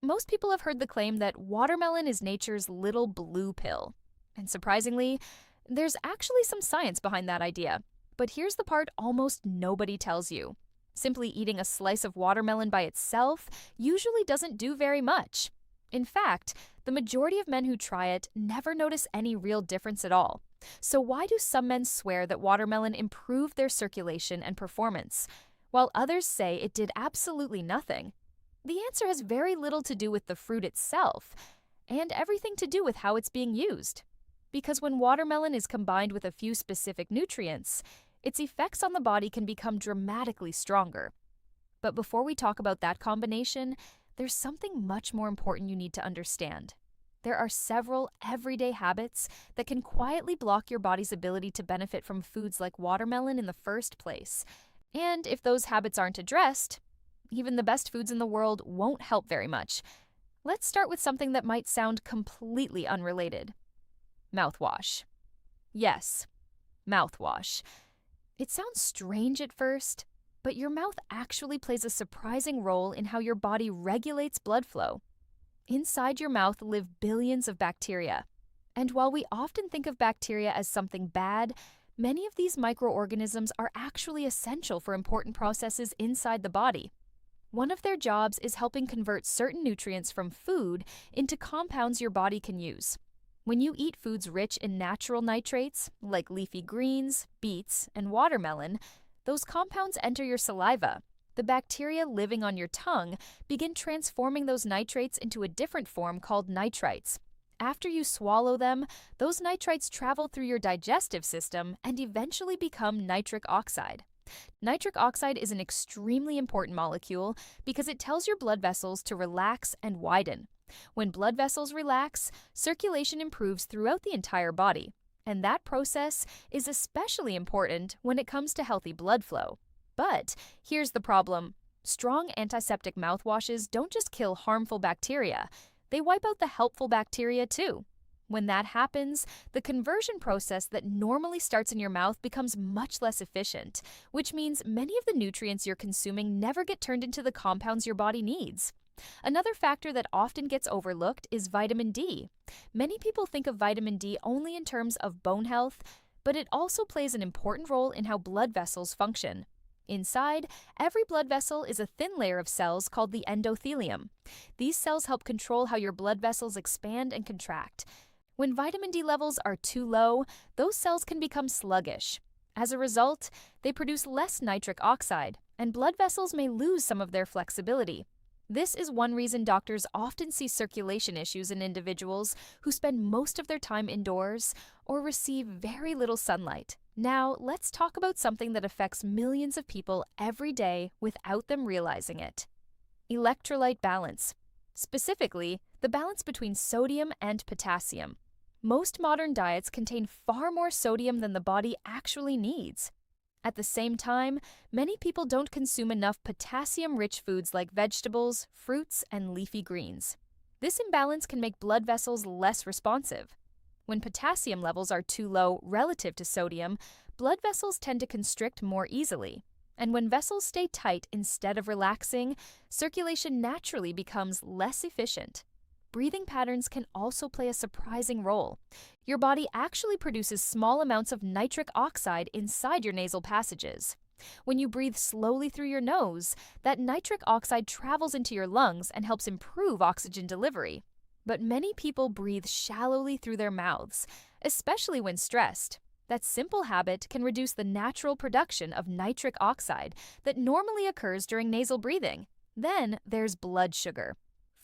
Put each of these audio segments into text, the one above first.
Most people have heard the claim that watermelon is nature's little blue pill. And surprisingly, there's actually some science behind that idea. But here's the part almost nobody tells you. Simply eating a slice of watermelon by itself usually doesn't do very much. In fact, the majority of men who try it never notice any real difference at all. So why do some men swear that watermelon improved their circulation and performance, while others say it did absolutely nothing? The answer has very little to do with the fruit itself, and everything to do with how it's being used. Because when watermelon is combined with a few specific nutrients, its effects on the body can become dramatically stronger. But before we talk about that combination, there's something much more important you need to understand. There are several everyday habits that can quietly block your body's ability to benefit from foods like watermelon in the first place. And if those habits aren't addressed, even the best foods in the world won't help very much. Let's start with something that might sound completely unrelated. Mouthwash. Yes, mouthwash. It sounds strange at first, but your mouth actually plays a surprising role in how your body regulates blood flow. Inside your mouth live billions of bacteria. And while we often think of bacteria as something bad, many of these microorganisms are actually essential for important processes inside the body. One of their jobs is helping convert certain nutrients from food into compounds your body can use. When you eat foods rich in natural nitrates, like leafy greens, beets, and watermelon, those compounds enter your saliva. The bacteria living on your tongue begin transforming those nitrates into a different form called nitrites. After you swallow them, those nitrites travel through your digestive system and eventually become nitric oxide. Nitric oxide is an extremely important molecule because it tells your blood vessels to relax and widen. When blood vessels relax, circulation improves throughout the entire body, and that process is especially important when it comes to healthy blood flow. But here's the problem. Strong antiseptic mouthwashes don't just kill harmful bacteria, they wipe out the helpful bacteria too. When that happens, the conversion process that normally starts in your mouth becomes much less efficient, which means many of the nutrients you're consuming never get turned into the compounds your body needs. Another factor that often gets overlooked is vitamin D. Many people think of vitamin D only in terms of bone health, but it also plays an important role in how blood vessels function. Inside, every blood vessel is a thin layer of cells called the endothelium. These cells help control how your blood vessels expand and contract. When vitamin D levels are too low, those cells can become sluggish. As a result, they produce less nitric oxide, and blood vessels may lose some of their flexibility. This is one reason doctors often see circulation issues in individuals who spend most of their time indoors or receive very little sunlight. Now, let's talk about something that affects millions of people every day without them realizing it. Electrolyte balance. Specifically, the balance between sodium and potassium. Most modern diets contain far more sodium than the body actually needs. At the same time, many people don't consume enough potassium-rich foods like vegetables, fruits, and leafy greens. This imbalance can make blood vessels less responsive. When potassium levels are too low relative to sodium, blood vessels tend to constrict more easily. And when vessels stay tight instead of relaxing, circulation naturally becomes less efficient. Breathing patterns can also play a surprising role. Your body actually produces small amounts of nitric oxide inside your nasal passages. When you breathe slowly through your nose, that nitric oxide travels into your lungs and helps improve oxygen delivery. But many people breathe shallowly through their mouths, especially when stressed. That simple habit can reduce the natural production of nitric oxide that normally occurs during nasal breathing. Then there's blood sugar.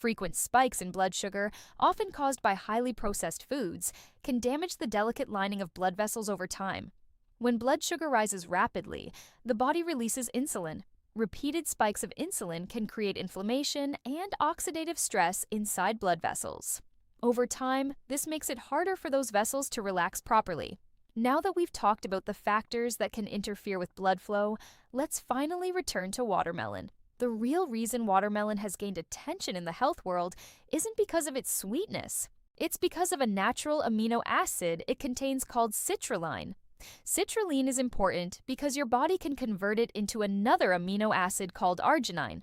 Frequent spikes in blood sugar, often caused by highly processed foods, can damage the delicate lining of blood vessels over time. When blood sugar rises rapidly, the body releases insulin. Repeated spikes of insulin can create inflammation and oxidative stress inside blood vessels. Over time, this makes it harder for those vessels to relax properly. Now that we've talked about the factors that can interfere with blood flow, let's finally return to watermelon. The real reason watermelon has gained attention in the health world isn't because of its sweetness. It's because of a natural amino acid it contains called citrulline. Citrulline is important because your body can convert it into another amino acid called arginine.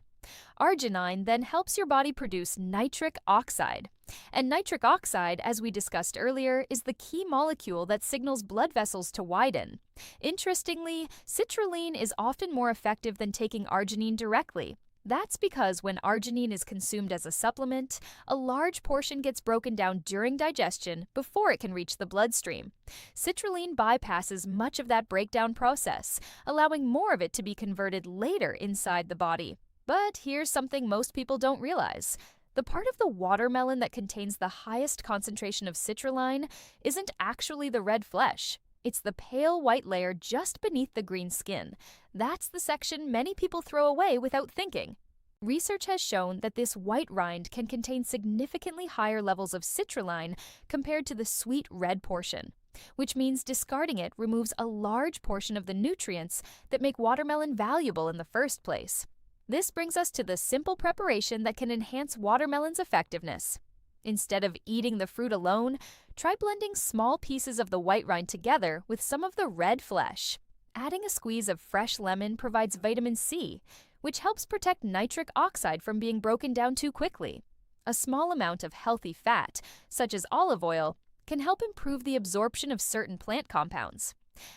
Arginine then helps your body produce nitric oxide. And nitric oxide, as we discussed earlier, is the key molecule that signals blood vessels to widen. Interestingly, citrulline is often more effective than taking arginine directly. That's because when arginine is consumed as a supplement, a large portion gets broken down during digestion before it can reach the bloodstream. Citrulline bypasses much of that breakdown process, allowing more of it to be converted later inside the body. But here's something most people don't realize. The part of the watermelon that contains the highest concentration of citrulline isn't actually the red flesh. It's the pale white layer just beneath the green skin. That's the section many people throw away without thinking. Research has shown that this white rind can contain significantly higher levels of citrulline compared to the sweet red portion, which means discarding it removes a large portion of the nutrients that make watermelon valuable in the first place. This brings us to the simple preparation that can enhance watermelon's effectiveness. Instead of eating the fruit alone, try blending small pieces of the white rind together with some of the red flesh. Adding a squeeze of fresh lemon provides vitamin C, which helps protect nitric oxide from being broken down too quickly. A small amount of healthy fat, such as olive oil, can help improve the absorption of certain plant compounds.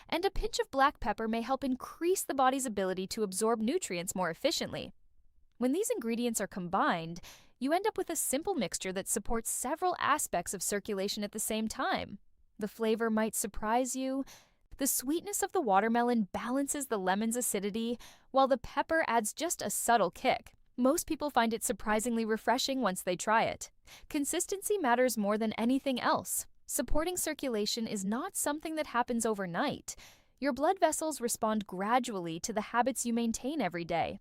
And a pinch of black pepper may help increase the body's ability to absorb nutrients more efficiently. When these ingredients are combined, you end up with a simple mixture that supports several aspects of circulation at the same time. The flavor might surprise you. The sweetness of the watermelon balances the lemon's acidity, while the pepper adds just a subtle kick. Most people find it surprisingly refreshing once they try it. Consistency matters more than anything else. Supporting circulation is not something that happens overnight. Your blood vessels respond gradually to the habits you maintain every day.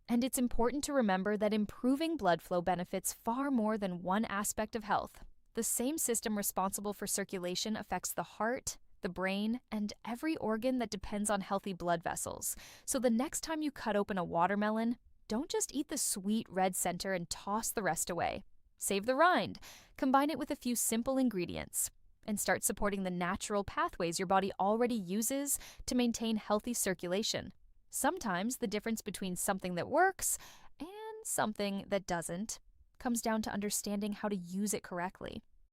And it's important to remember that improving blood flow benefits far more than one aspect of health. The same system responsible for circulation affects the heart, the brain, and every organ that depends on healthy blood vessels. So the next time you cut open a watermelon, don't just eat the sweet red center and toss the rest away. Save the rind, combine it with a few simple ingredients, and start supporting the natural pathways your body already uses to maintain healthy circulation. Sometimes the difference between something that works and something that doesn't comes down to understanding how to use it correctly.